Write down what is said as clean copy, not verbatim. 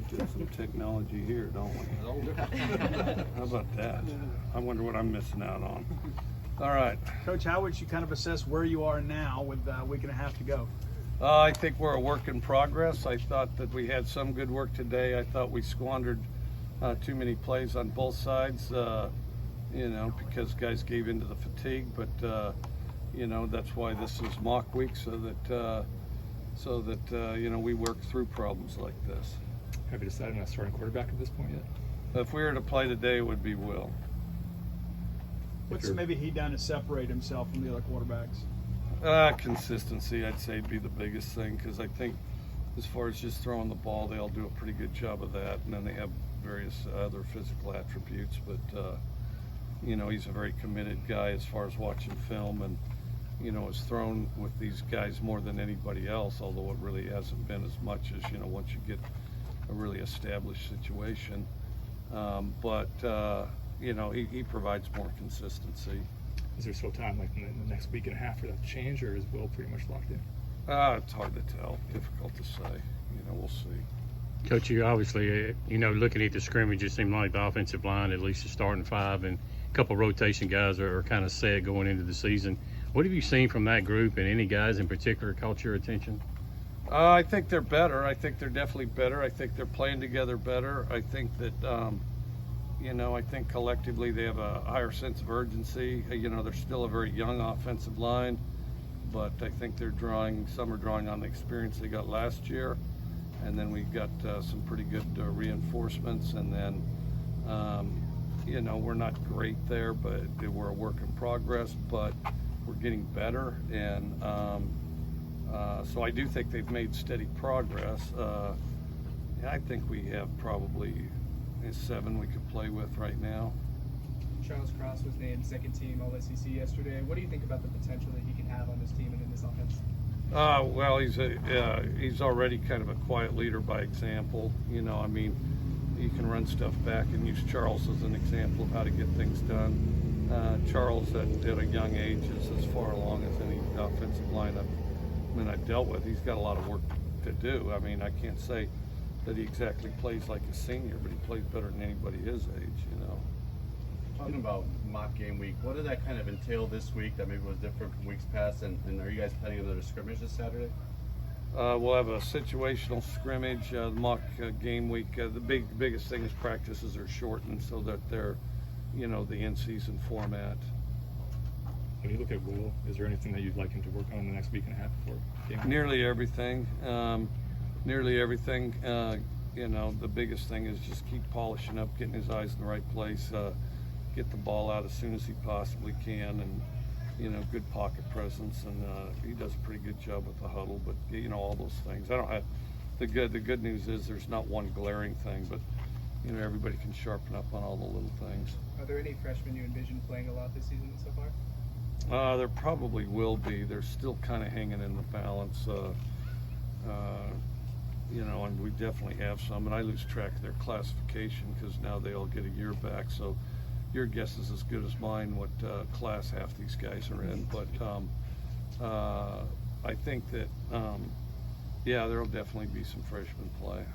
get some technology here, don't we? How about that? I wonder what I'm missing out on. All right. Coach, how would you kind of assess where you are now with a week and a half to go? I think we're a work in progress. I thought that we had some good work today. I thought we squandered too many plays on both sides, because guys gave into the fatigue. But that's why this is mock week, so that we work through problems like this. Have you decided on a starting quarterback at this point yet? If we were to play today, it would be Will. What's maybe he done to separate himself from the other quarterbacks? Consistency, I'd say, would be the biggest thing, because I think as far as just throwing the ball, they all do a pretty good job of that, and then they have various other physical attributes. But he's a very committed guy as far as watching film, and has thrown with these guys more than anybody else, although it really hasn't been as much as once you get a really established situation. He provides more consistency. Is there still time, like in the next week and a half, for that to change, or is Will pretty much locked in? It's hard to tell. Difficult to say. We'll see. Coach, you obviously, looking at the scrimmage, it seemed like the offensive line, at least the starting five, and a couple of rotation guys are kind of set going into the season. What have you seen from that group, and any guys in particular caught your attention? I think they're better. I think they're definitely better. I think they're playing together better. I think that, I think collectively they have a higher sense of urgency. They're still a very young offensive line, but I think some are drawing on the experience they got last year. And then we got some pretty good reinforcements. And then, we're not great there, but we're a work in progress, but we're getting better. And so I do think they've made steady progress. I think we have probably 7 we could play with right now. Charles Cross was named second team All-SEC yesterday. What do you think about the potential that he can have on this team and in this offense? Well, he's already kind of a quiet leader by example. You can run stuff back and use Charles as an example of how to get things done. Charles, at a young age, is as far along as any offensive line I've dealt with. He's got a lot of work to do. I can't say that he exactly plays like a senior, but he plays better than anybody his age. Talking about mock game week, what did that kind of entail this week that maybe was different from weeks past? And are you guys planning another scrimmage this Saturday? We'll have a situational scrimmage, mock game week. The biggest thing is practices are shortened so that they're, the in-season format. When you look at Will, is there anything that you'd like him to work on in the next week and a half before game? Nearly everything. The biggest thing is just keep polishing up, getting his eyes in the right place, get the ball out as soon as he possibly can, and good pocket presence, and he does a pretty good job with the huddle. But all those things. The good news is there's not one glaring thing, but everybody can sharpen up on all the little things. Are there any freshmen you envision playing a lot this season so far? There probably will be. They're still kind of hanging in the balance. And we definitely have some, and I lose track of their classification because now they all get a year back. So your guess is as good as mine what class half these guys are in. But I think that, there will definitely be some freshman play.